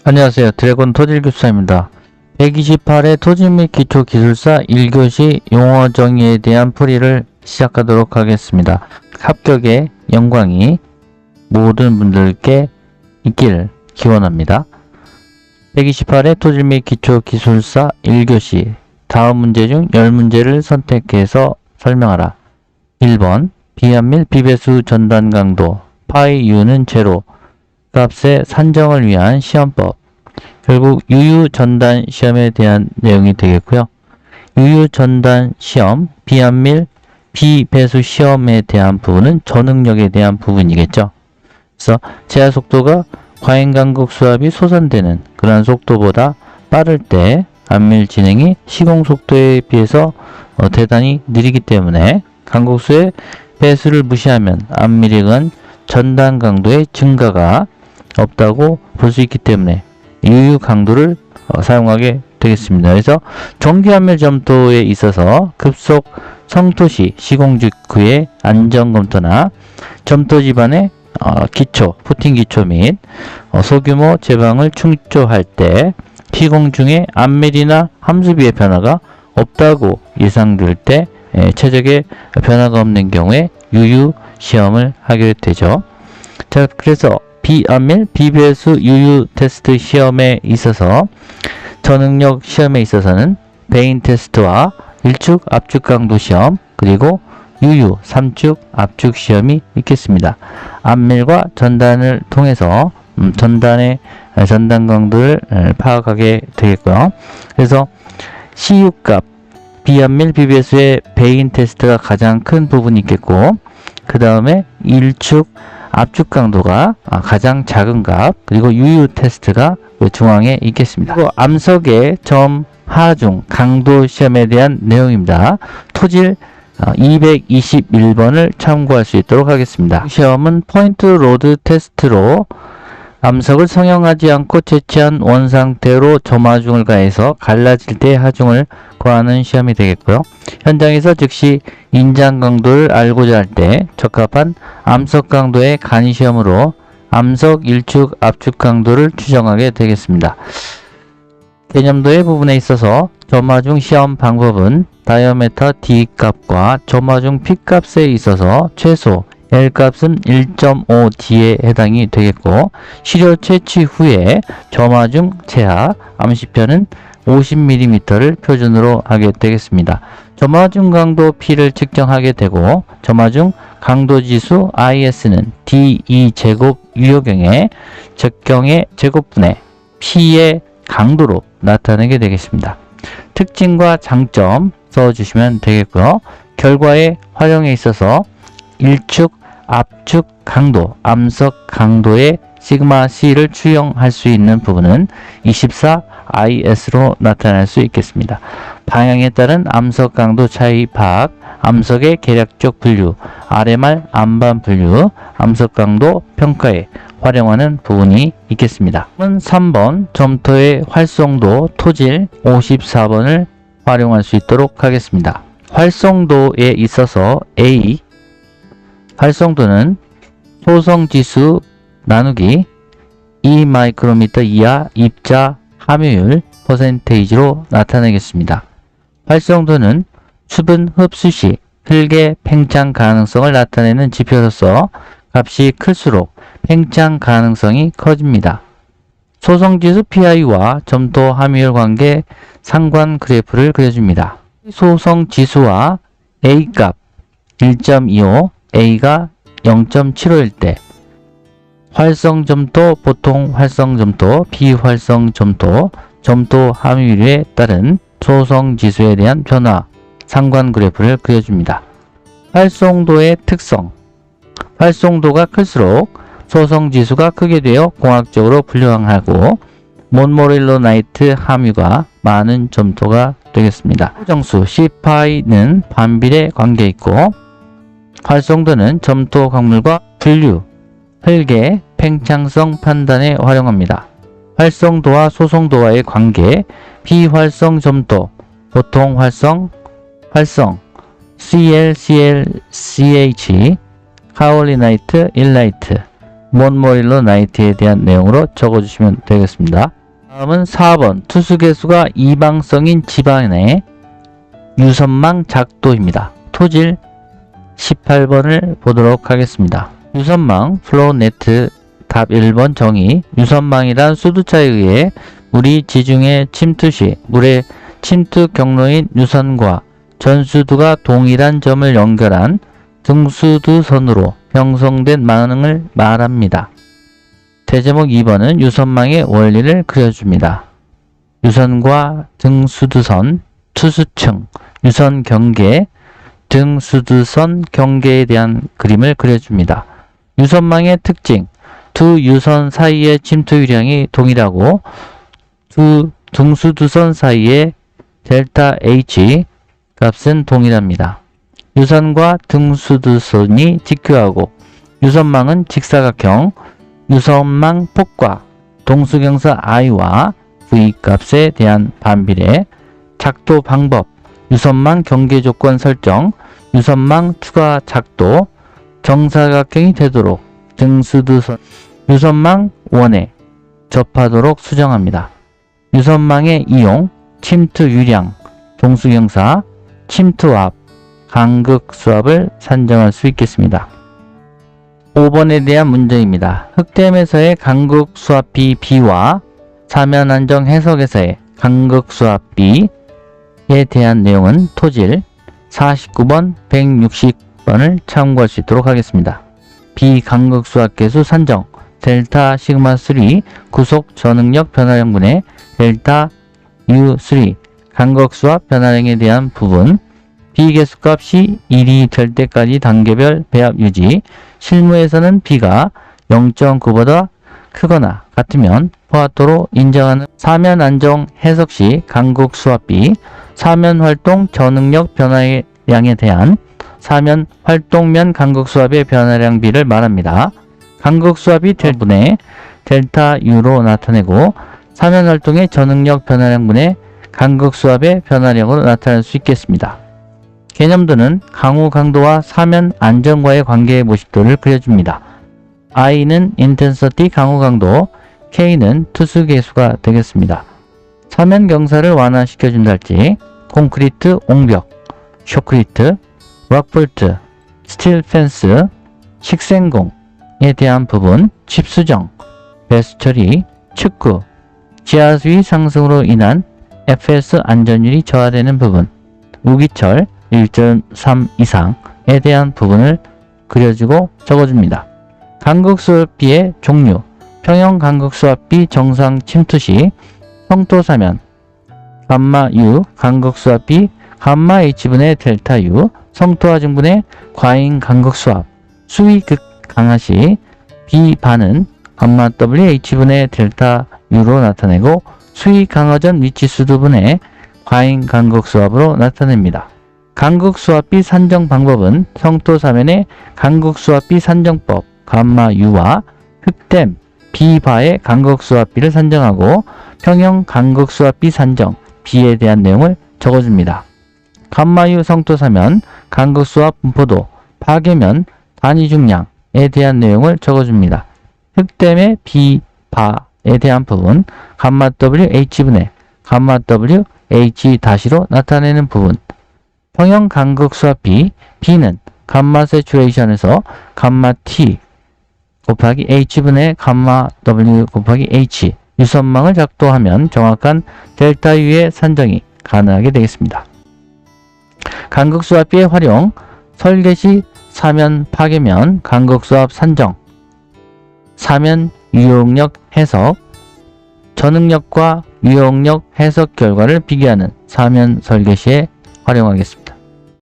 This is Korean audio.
안녕하세요. 드래곤 토질교사입니다. 128회 토질 및 기초기술사 1교시 용어 정의에 대한 풀이를 시작하도록 하겠습니다. 합격의 영광이 모든 분들께 있기를 기원합니다. 128회 토질 및 기초기술사 1교시 다음 문제 중 10문제를 선택해서 설명하라. 1번 비한밀 비배수 전단 강도 파이 U는 제로 값의 산정을 위한 시험법. 결국 유유전단 시험에 대한 내용이 되겠고요. 유유전단 시험, 비한밀, 비배수 시험에 대한 부분은 저능력에 대한 부분이겠죠. 그래서 제하 속도가 과잉 간극 수압이 솟아되는 그러한 속도보다 빠를 때 안밀 진행이 시공 속도에 비해서 대단히 느리기 때문에 간극수의 배수를 무시하면 안밀에 의한 전단 강도의 증가가 없다고 볼 수 있기 때문에 유유 강도를 사용하게 되겠습니다. 그래서 정기안밀 점토에 있어서 급속 성토시 시공 직후의 안전 검토나 점토 집안의 기초, 푸팅 기초 및 소규모 제방을 충족할 때 시공 중에 안밀이나 함수비의 변화가 없다고 예상될 때 최적의 변화가 없는 경우에 유유 시험을 하게 되죠. 자, 그래서 비안밀, 비배수 유유 테스트 시험에 있어서 저능력 시험에 있어서는 베인 테스트와 일축 압축 강도 시험 그리고 유유 3축 압축 시험이 있겠습니다. 안밀과 전단을 통해서 전단의 전단 강도를 파악하게 되겠고요. 그래서 CU 값 비안밀, 비배수의 베인 테스트가 가장 큰 부분이 있겠고 그 다음에 일축 압축 강도가 가장 작은 값 그리고 유유 테스트가 중앙에 있겠습니다. 그리고 암석의 점 하중 강도 시험에 대한 내용입니다. 토질 221번을 참고할 수 있도록 하겠습니다. 시험은 포인트 로드 테스트로 암석을 성형하지 않고 채취한 원상태로 점하중을 가해서 갈라질 때 하중을 구하는 시험이 되겠고요. 현장에서 즉시 인장 강도를 알고자 할 때 적합한 암석 강도의 간이 시험으로 암석 일축 압축 강도를 추정하게 되겠습니다. 개념도의 부분에 있어서 점하중 시험 방법은 다이아메터 D 값과 점하중 P 값에 있어서 최소 L 값은 1.5D에 해당이 되겠고 시료 채취 후에 점하중 제하 암시편은 50mm를 표준으로 하게 되겠습니다. 점하중 강도 P를 측정하게 되고 점하중 강도지수 IS는 D2제곱 유효경의 적경의 제곱분의 P의 강도로 나타내게 되겠습니다. 특징과 장점 써주시면 되겠고요. 결과의 활용에 있어서 일축 압축 강도, 암석 강도의 시그마 C를 추정할 수 있는 부분은 24IS로 나타날 수 있겠습니다. 방향에 따른 암석 강도 차이 파악, 암석의 계략적 분류, RMR 암반 분류, 암석 강도 평가에 활용하는 부분이 있겠습니다. 3번 점토의 활성도 토질 54번을 활용할 수 있도록 하겠습니다. 활성도에 있어서 A 활성도는 소성지수 나누기 2 마이크로미터 이하 입자 함유율 퍼센테이지로 나타내겠습니다. 활성도는 수분 흡수 시 흙의 팽창 가능성을 나타내는 지표로서 값이 클수록 팽창 가능성이 커집니다. 소성지수 PI와 점토 함유율 관계 상관 그래프를 그려줍니다. 소성지수와 A값 1.25, A가 0.75일 때 활성점토, 보통 활성점토, 비활성점토, 점토 함유율에 따른 소성지수에 대한 변화 상관 그래프를 그려줍니다. 활성도의 특성 활성도가 클수록 소성지수가 크게 되어 공학적으로 불량하고 몬모릴로나이트 함유가 많은 점토가 되겠습니다. 정수 C파이는 반비례 관계 있고 활성도는 점토 광물과 분류, 흙의 팽창성 판단에 활용합니다. 활성도와 소성도와의 관계, 비활성 점토, 보통 활성, Cl, Cl, CH, 카올리나이트, 일라이트, 몬모릴로나이트에 대한 내용으로 적어주시면 되겠습니다. 다음은 4번 투수계수가 이방성인 집안의 유선망 작도입니다. 토질 18번을 보도록 하겠습니다. 유선망 플로우네트 답 1번 정의. 유선망이란 수두차에 의해 물이 지중해 침투 시 물의 침투 경로인 유선과 전수두가 동일한 점을 연결한 등수두선으로 형성된 망을 말합니다. 대제목 2번은 유선망의 원리를 그려줍니다. 유선과 등수두선, 투수층, 유선 경계, 등수두선 경계에 대한 그림을 그려줍니다. 유선망의 특징, 두 유선 사이의 침투유량이 동일하고 두 등수두선 사이의 델타 H 값은 동일합니다. 유선과 등수두선이 직교하고 유선망은 직사각형, 유선망 폭과 동수경사 I와 V 값에 대한 반비례, 작도 방법, 유선망 경계 조건 설정, 유선망 추가 작도, 정사각형이 되도록 등수두선, 유선망 원에 접하도록 수정합니다. 유선망의 이용, 침투 유량, 동수경사, 침투 압, 간극 수압을 산정할 수 있겠습니다. 5번에 대한 문제입니다. 흑댐에서의 간극 수압비 B와 사면 안정 해석에서의 간극 수압비에 대한 내용은 토질 49번, 160번을 참고할 수 있도록 하겠습니다. 비간극 수압계수 산정 델타 시그마 3 구속 전응력 변화량분의 델타 U3 간극 수압 변화량에 대한 부분, B계수값이 1이 될 때까지 단계별 배합 유지, 실무에서는 B가 0.9보다 크거나 같으면 포화도로 인정하는 사면 안정 해석 시 간극 수압비, 사면 활동 전응력 변화량에 대한 사면 활동면 간극 수압의 변화량 비를 말합니다. 간극 수압이 델분의 델타 U로 나타내고 사면 활동의 전응력 변화량분의 간극 수압의 변화량으로 나타낼 수 있겠습니다. 개념도는 강우 강도와 사면 안정과의 관계의 모식도를 그려줍니다. I는 인텐서티 강우 강도, K는 투수 계수가 되겠습니다. 사면 경사를 완화시켜준다 할지 콘크리트 옹벽, 쇼크리트, 락볼트, 스틸 펜스, 식생공에 대한 부분, 칩수정, 배수 처리, 축구, 지하수위 상승으로 인한 FS 안전율이 저하되는 부분, 우기철 1.3 이상에 대한 부분을 그려주고 적어줍니다. 간극수압비의 종류, 평형 간극수압비 정상 침투 시 성토사면 감마 U 간극수압비 감마 H분의 델타 U 성토화 증분의 과잉 간극수압 수위 극 강하시 B반은 감마 WH분의 델타 U로 나타내고 수위 강화전 위치수두분의 과잉 간극수압으로 나타냅니다. 간극수압비 산정 방법은 성토사면의 간극수압비 산정법 감마 U와 흑댐 B바의 간극수압비를 산정하고 평형 간극수압비 산정 B에 대한 내용을 적어줍니다. 감마 U 성토사면 간극수압 분포도 파괴면 단위 중량에 대한 내용을 적어줍니다. 흑댐의 B바에 대한 부분 감마 WH분의 감마 WH-로 나타내는 부분, 평형 간극 수압비 B는 감마 세츄레이션에서 감마 T 곱하기 H분의 감마 W 곱하기 H 유선망을 작도하면 정확한 델타 U의 산정이 가능하게 되겠습니다. 간극 수압비의 활용, 설계 시 사면 파괴면 간극 수압 산정, 사면 유용력 해석, 전응력과 유용력 해석 결과를 비교하는 사면 설계 시에 활용하겠습니다.